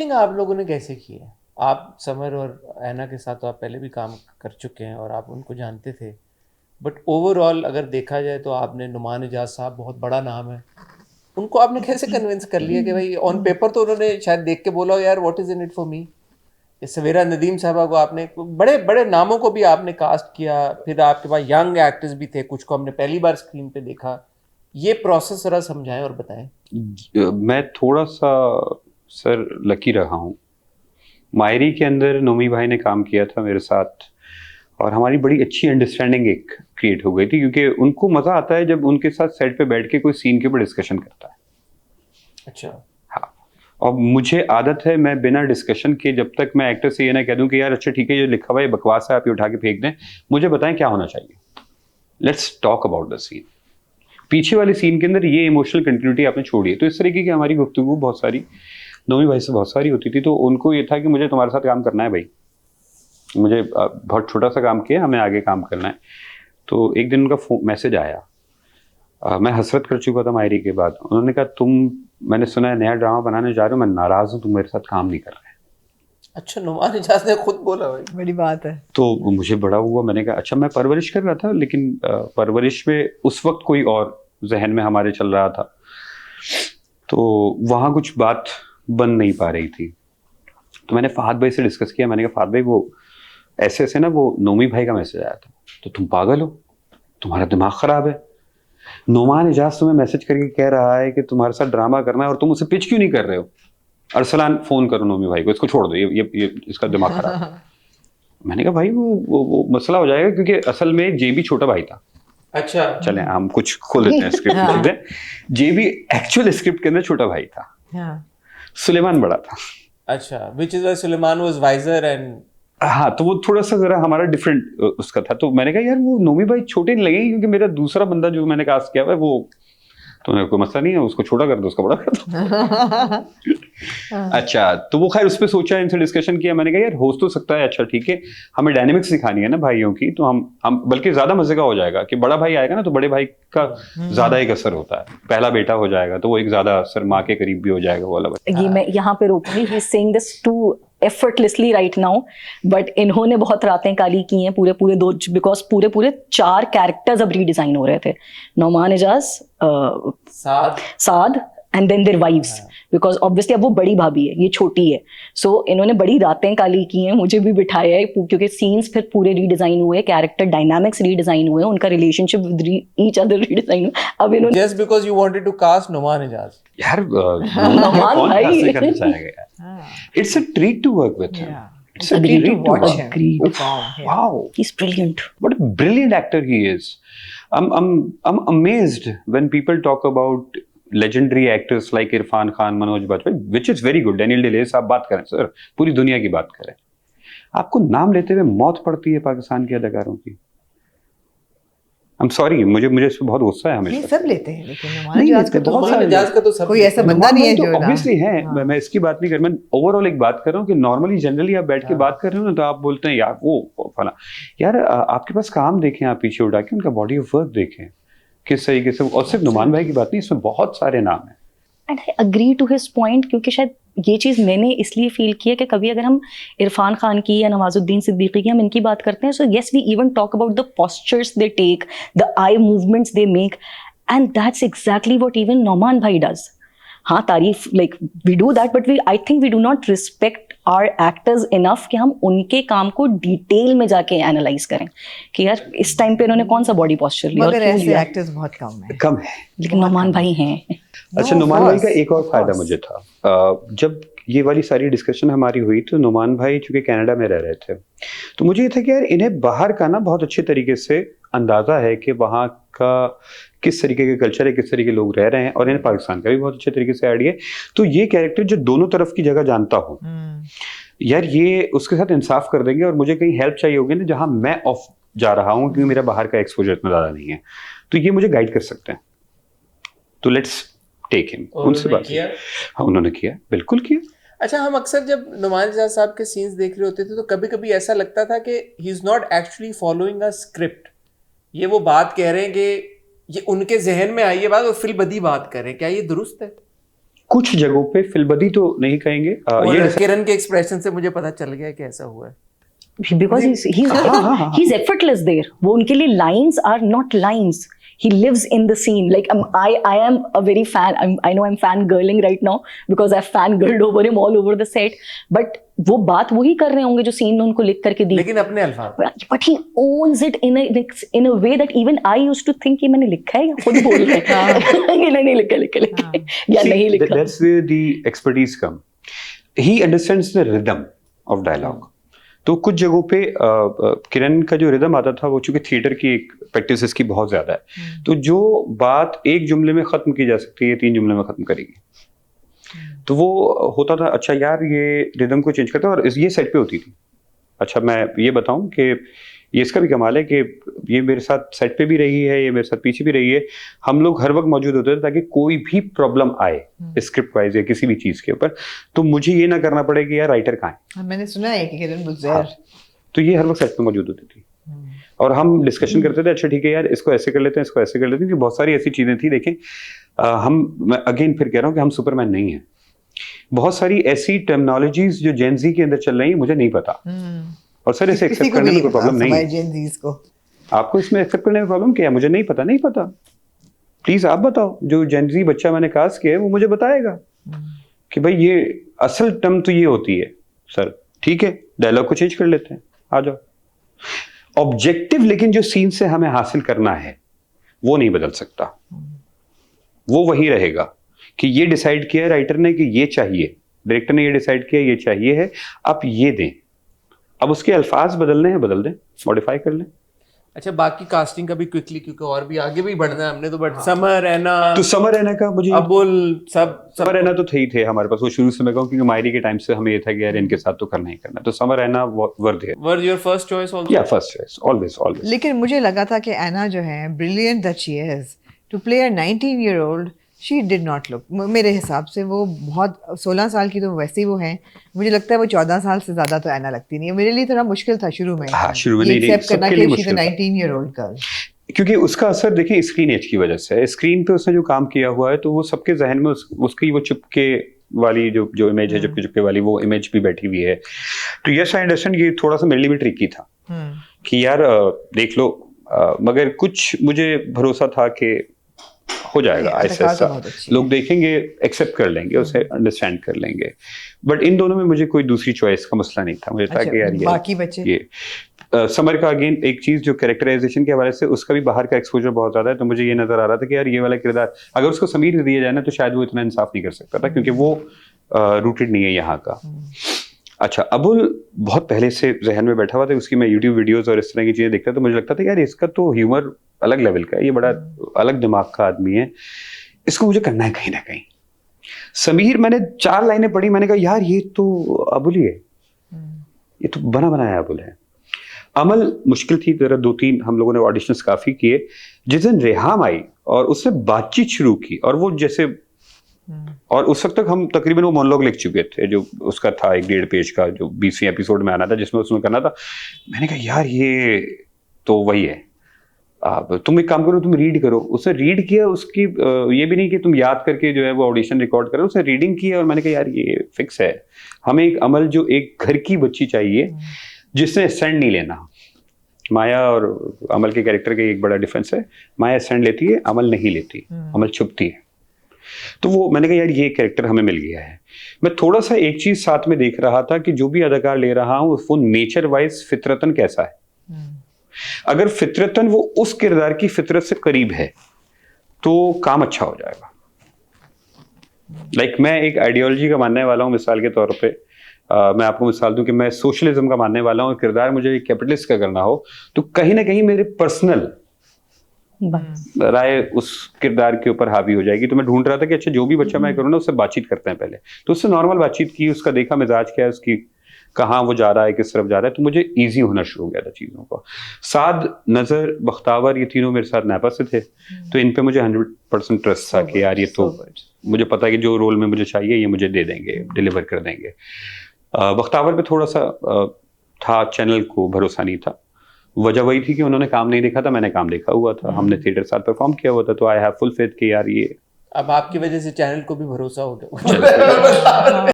Think आप लोगों ने कैसे की है? आप समर और ऐना के साथ तो आप पहले भी काम कर चुके हैं और आप उनको जानते थे। बट ओवरऑल अगर देखा जाए तो आपने नुमान इजाज साहब बहुत बड़ा नाम है। उनको आपने कैसे कन्विंस कर लिया कि भाई ऑन पेपर तो उन्होंने शायद देख के बोला हो यार what is in it for me. ये सवेरा नदीम साहबा को आपने बड़े बड़े नामों को भी आपने कास्ट किया, फिर आपके पास यंग एक्टर्स भी थे, कुछ को हमने पहली बार स्क्रीन पे देखा। ये प्रोसेस जरा समझाएं और बताएं। मैं थोड़ा सा सर लकी रहा हूँ। मायरी के अंदर नोमी भाई ने काम किया था मेरे साथ और हमारी बड़ी अच्छी अंडरस्टैंडिंग एक क्रिएट हो गई थी, क्योंकि उनको मजा आता है जब उनके साथ सेट पे बैठ के कोई सीन के ऊपर डिस्कशन करता है। अच्छा। हाँ। और मुझे आदत है, मैं बिना डिस्कशन के जब तक मैं एक्टर से ये ना कह दूं कि यार अच्छा ठीक है ये लिखा हुआ है बकवास है आप ये उठा के फेंक दें, मुझे बताएं क्या होना चाहिए, let's talk about the scene. पीछे वाले सीन के अंदर ये इमोशनल कंटिन्यूटी आपने छोड़ी है। तो इस तरीके की हमारी गुफ्तगू बहुत सारी नोमी भाई से बहुत सारी होती थी। तो उनको ये था कि मुझे तुम्हारे साथ काम करना है भाई, मुझे बहुत छोटा सा काम किया, हमें आगे काम करना है। तो एक दिन उनका मैसेज आया, मैं हसरत कर चुका था मायरी के बाद। उन्होंने कहा मैंने सुना है नया ड्रामा बनाने जा रहे हो, मैं नाराज हूँ तुम मेरे साथ काम नहीं कर रहे। अच्छा, नुमान इजाज ने खुद बोला भाई? बड़ी बात है। तो मुझे बड़ा हुआ, मैंने कहा अच्छा, मैं परवरिश कर रहा था लेकिन परवरिश में उस वक्त कोई और जहन में हमारे चल रहा था, तो वहाँ कुछ बात बन नहीं पा रही थी। तो मैंने फहद भाई से डिस्कस किया, मैंने कहा फहद भाई वो ऐसे ऐसे ना वो नोमी भाई का मैसेज आया था, तो तुम पागल हो, तुम्हारा दिमाग खराब है, नोमान इजाज तुम्हें मैसेज करके कह रहा है कि तुम्हारे साथ ड्रामा करना है और तुम उसे पिच क्यों नहीं कर रहे हो? अरसलान फोन करो नोमी भाई को, इसको छोड़ दो, ये इसका दिमाग खराब है। मैंने कहा भाई वो मसला हो जाएगा, क्योंकि असल में जेबी छोटा भाई था। अच्छा। चलें हम कुछ खोल लेते हैं स्क्रिप्ट हाँ। में। जेबी एक्चुअल स्क्रिप्ट के अंदर छोटा भाई था, हाँ। सुलेमान बड़ा था। अच्छा, which is why Suleman was wiser and हाँ, तो वो थोड़ा सा जरा हमारा डिफरेंट उसका था। तो मैंने कहा यार वो नोमी भाई छोटे नहीं लगेंगे, क्योंकि मेरा दूसरा बंदा जो मैंने कास्ट किया हुआ है वो, तो कोई मसला नहीं है, उसको छोटा कर दो उसका बड़ा कर दो। अच्छा, तो वो खैर उस पर सोचा, इनसे डिस्कशन किया। मैंने कहा यार हो तो सकता है, अच्छा ठीक है, हमें डायनेमिक्स सिखानी है ना भाइयों की, तो हम बल्कि ज्यादा मजे का हो जाएगा कि बड़ा भाई आएगा ना तो बड़े भाई का ज्यादा एक असर होता है, पहला बेटा हो जाएगा तो वो एक ज्यादा असर माँ के करीब भी हो जाएगा वो वाला। ये मैं यहाँ पे रोकूंगी, he is saying this too effortlessly right now, but इन्होंने बहुत रातें काली की हैं पूरे पूरे दो, बिकॉज पूरे पूरे 4 कैरेक्टर्स अब रीडिजाइन हो रहे थे। Nauman Ijaz, Saad and then their wives, because obviously अब वो बड़ी भाभी है, ये छोटी है। सो इन्होंने बड़ी रातें काली की हैं, मुझे भी बिठाया है, क्योंकि सीन्स फिर पूरे रीडिजाइन हुए, कैरेक्टर डायनामिक्स रीडिजाइन हुए, उनका relationship with each other redesign हुआ। अब इन्होंने just because you wanted to cast Noman Ijaz. यार नौमान कौन भाई। कास्ट करना चाहेगा यार? It's a treat to work with him. It's a Agreed treat to to watch watch. him. Agreed. Wow, He's brilliant. what a brilliant actor he is. I'm amazed when people talk about legendary actors like Irrfan Khan, Manoj Bajpayee, which is very good. Daniel Day Lewis, आप बात करें sir, पूरी दुनिया की बात करें, आपको नाम लेते हुए मौत पड़ती है पाकिस्तान के अदाकारों की। I'm sorry, मुझे इस पे बहुत गुस्सा है नहीं, हमेशा। सब लेते हैं, लेकिन नुमान नहीं इजाज लेते, का तो बहुत नुमान सारे इजाज का तो सब कोई ऐसा बंदा नहीं है जो ऑब्वियसली है। हाँ। मैं इसकी बात नहीं कर, मैं ओवरऑल एक बात कर रहा हूँ कि नॉर्मली जनरली आप बैठ के बात कर रहे हो ना, तो आप बोलते हैं यार वो फला, यार आपके पास काम देखें, आप पीछे उठा के उनका बॉडी ऑफ वर्क देखें किस तरीके से। और सिर्फ नुमान भाई की बात नहीं, इसमें बहुत सारे नाम हैं। And I agree to his point, क्योंकि शायद ये चीज़ मैंने इसलिए फील किया कि कभी अगर हम इरफान खान की या नवाजुद्दीन सिद्दीकी की हम इनकी बात करते हैं, so yes we even talk about the postures they take, the eye movements they make, and that's exactly what even Noman भाई डज। हाँ, तारीफ, like we do that, but we I think we do not respect our actors enough कि हम उनके काम को detail में जाके एनालाइज करें कि यार इस टाइम पे इन्होंने कौन सा बॉडी पोस्चर लिया और मगर क्यों ऐसे लिया। एक्टर्स बहुत कम है। कम है, लेकिन नौमान भाई हैं। अच्छा, No, नुमान of भाई का course, एक और of फायदा course. मुझे था, जब ये वाली सारी डिस्कशन हमारी हुई तो नुमान भाई चूंकि कनाडा में रह रहे थे, तो मुझे ये था कि यार इन्हें बाहर का ना बहुत अच्छे तरीके से अंदाजा है कि वहाँ का किस तरीके के कल्चर है, किस तरीके के लोग रह रहे हैं, और इन्हें पाकिस्तान का भी बहुत अच्छे तरीके से आइडिया है। तो ये कैरेक्टर जो दोनों तरफ की जगह जानता हूँ, यार ये उसके साथ इंसाफ कर देंगे, और मुझे कहीं हेल्प चाहिए होगी ना जहाँ मैं ऑफ जा रहा हूँ क्योंकि मेरा बाहर का एक्सपोजर इतना ज्यादा नहीं है, तो ये मुझे गाइड कर सकते हैं। तो लेट्स टेक हिम। उनसे बात किया? हाँ, उन्होंने किया, बिल्कुल किया। अच्छा, हम अक्सर जब नुमान इजाज साहब के सीन्स देख रहे होते थे तो कभी कभी ऐसा लगता था कि he is not actually following a script. ये वो बात कह रहे हैं कि ये उनके जहन में आई है बात और फिल बदी बात कर रहे हैं, क्या ये दुरुस्त है? कुछ जगहों पे फिल्बदी तो नहीं कहेंगे और किरण के एक्सप्रेशन से मुझे पता चल गया कि ऐसा हुआ है. because he's effortless there. वो उनके लिए lines are not lines. He lives in the scene. Like I am a very fan. I know I'm fangirling right now because I've fangirled over him all over the set. But वो बात वही कर रहे होंगे जो scene में उनको लिख करके दी. लेकिन अपने अल्फाज. But he owns it in a way that even I used to think कि मैंने लिखा है या खुद बोल रहे हैं. कि नहीं लिखा या नहीं लिखा. That's where the expertise come. He understands the rhythm of dialogue. तो कुछ जगहों पे किरण का जो रिदम आता था वो चूंकि थिएटर की एक प्रैक्टिस इसकी बहुत ज्यादा है, तो जो बात एक जुमले में खत्म की जा सकती है 3 जुमले में खत्म करेगी. तो वो होता था अच्छा यार ये रिदम को चेंज करता है, और ये सेट पे होती थी. अच्छा मैं ये बताऊं कि ये इसका भी कमाल है कि ये मेरे साथ सेट पे भी रही है, ये मेरे साथ पीछे भी रही है. हम लोग हर वक्त मौजूद होते थे ताकि कोई भी प्रॉब्लम आए स्क्रिप्ट वाइज या किसी भी चीज के ऊपर तो मुझे ये ना करना पड़े कि यार राइटर कहाँ है. मैंने सुना है कि किरण बुज़ैर. हाँ, तो ये हर वक्त सेट पे मौजूद होती थी और हम डिस्कशन करते थे. अच्छा ठीक है यार इसको ऐसे कर लेते हैं, इसको ऐसे कर लेते हैं, क्योंकि बहुत सारी ऐसी चीजें थी. देखें मैं अगेन फिर कह रहा हूँ कि हम सुपरमैन नहीं है. बहुत सारी ऐसी टर्मिनोलॉजीज जो जेन ज़ी के अंदर चल रही है मुझे नहीं पता, और सर इसे एक्सेप्ट करने में कोई प्रॉब्लम नहीं है. आपको इसमें एक्सेप्ट करने में प्रॉब्लम क्या है? मुझे नहीं पता. प्लीज आप बताओ. जो जेन ज़ी बच्चा मैंने कास्ट किया है वो मुझे बताएगा कि भाई ये असल टर्म तो ये होती है. सर ठीक है डायलॉग को चेंज कर लेते हैं, आ जाओ. ऑब्जेक्टिव लेकिन जो सीन से हमें हासिल करना है वो नहीं बदल सकता. वो वही रहेगा कि ये डिसाइड किया है राइटर ने कि ये चाहिए, डायरेक्टर ने ये डिसाइड किया ये चाहिए है, आप ये दें. अब उसके अल्फाज बदलने हैं बदल दें, मॉडिफाई कर लें. अच्छा बाकी कास्टिंग का भी क्विकली, क्योंकि और भी आगे भी बढ़ना है हमने तो. बट समर रैना, तो समर रैना का मुझे अबुल सब समर रैना तो थे ही थे हमारे पास. वो शुरू से मैं कहूँ क्योंकि मायरी के टाइम से हमें ये था कि यार इनके साथ तो करना ही करना. तो समर रैना वर्थ है. Were your first choice also? या फर्स्ट चॉइस ऑलवेज. लेकिन मुझे लगा था कि एना जो है brilliant that she is to play a 19-year-old. She did not look, मेरे हिसाब से वो बहुत 16 साल की तो वैसे ही वो हैं. मुझे लगता है वो 14 साल से ज़्यादा तो ऐना लगती नहीं है. मेरे लिए थोड़ा मुश्किल था शुरू में. हाँ, शुरू में नहीं एक्सेप्ट करना कि she is a 19-year-old girl. क्योंकि उसका असर देखिए स्क्रीन एज की वजह से है. स्क्रीन पे उसने जो काम किया हुआ है तो वो सबके जहन में उसकी वो चुपके वाली जो इमेज है, चुपके वाली वो इमेज भी बैठी हुई है. तो यस आई अंडरस्टैंड ये थोड़ा सा मेरे लिए भी ट्रिकी था कि यार देख लो, मगर कुछ मुझे भरोसा था कि हो जाएगा. ऐसा लोग देखेंगे, एक्सेप्ट कर लेंगे, उसे अंडरस्टैंड कर लेंगे. बट इन दोनों में मुझे कोई दूसरी चॉइस का मसला नहीं था. मुझे था कि यार बाकी बच्चे ये समर का अगेन एक चीज जो कैरेक्टराइजेशन के हवाले से उसका भी बाहर का एक्सपोजर बहुत ज्यादा है. तो मुझे ये नजर आ रहा था कि यार ये वाला किरदार अगर उसको समीर दिया जाए ना तो शायद वो इतना इंसाफ नहीं कर सकता था, क्योंकि वो रूटेड नहीं है यहाँ का. अच्छा अबुल बहुत पहले से जहन में बैठा हुआ था. उसकी मैं यूट्यूब वीडियोस और इस तरह की चीजें देखता तो मुझे लगता था यार इसका तो ह्यूमर अलग लेवल का है, ये बड़ा अलग दिमाग का आदमी है, इसको मुझे करना है कहीं ना कहीं. समीर मैंने 4 लाइनें पढ़ी, मैंने कहा यार ये तो अबुल ही है, ये तो बना बनाया अबुल है. अमल मुश्किल थी. 2-3 हम लोगों ने ऑडिशंस काफी किए. जिस दिन रेहाम आई और उसने बातचीत शुरू की और वो जैसे, और उस वक्त तक हम तकरीबन वो मोनोलॉग लिख चुके थे जो उसका था 1.5 पेज का, जो 20वें एपिसोड में आना था जिसमें उसमें करना था. मैंने कहा यार ये तो वही है. अब तुम एक काम करो, तुम रीड करो. उसने रीड किया, उसकी ये भी नहीं कि तुम याद करके जो है वो ऑडिशन रिकॉर्ड करो, उसने रीडिंग किया. और मैंने कहा यार ये फिक्स है, हमें एक अमल जो एक घर की बच्ची चाहिए जिसने स्टैंड नहीं लेना. माया और अमल के कैरेक्टर का एक बड़ा डिफरेंस है. माया स्टैंड लेती है, अमल नहीं लेती, अमल छुपती है. तो वो मैंने कहा यार ये कैरेक्टर हमें मिल गया है. मैं थोड़ा सा एक चीज साथ में देख रहा था कि जो भी अदाकार ले रहा हूं वो नेचर वाइज फितरतन कैसा है. अगर फितरतन वो उस किरदार की फितरत से करीब है तो काम अच्छा हो जाएगा. मैं एक आइडियोलॉजी का मानने वाला हूं. मिसाल के तौर पे मैं आपको मिसाल दूं कि मैं सोशलिज्म का मानने वाला हूं. किरदार मुझे कैपिटलिस्ट का करना हो तो कहीं ना कहीं मेरे पर्सनल राय उस किरदार के ऊपर हावी हो जाएगी. तो मैं ढूंढ रहा था कि अच्छा जो भी बच्चा मैं करूँ ना उससे बातचीत करते हैं पहले. तो उससे नॉर्मल बातचीत की, उसका देखा मिजाज क्या है, उसकी कहाँ वो जा रहा है, किस तरफ जा रहा है. तो मुझे ईजी होना शुरू हो गया था चीज़ों को. साद, नजर, बख्तावर ये तीनों मेरे साथ नापा से थे. तो इन पे मुझे 100% ट्रस्ट था कि यार ये तो मुझे पता है कि जो रोल में मुझे चाहिए ये मुझे दे देंगे, डिलीवर कर देंगे. बख्तावर पे थोड़ा सा था, चैनल को भरोसा नहीं था. वजह वही थी कि उन्होंने काम नहीं देखा था, मैंने काम देखा हुआ था, हमने थिएटर साथ परफॉर्म किया हुआ था. तो आई हैव फुल फेथ कि यार ये अब आपकी वजह से चैनल को भी भरोसा हो गया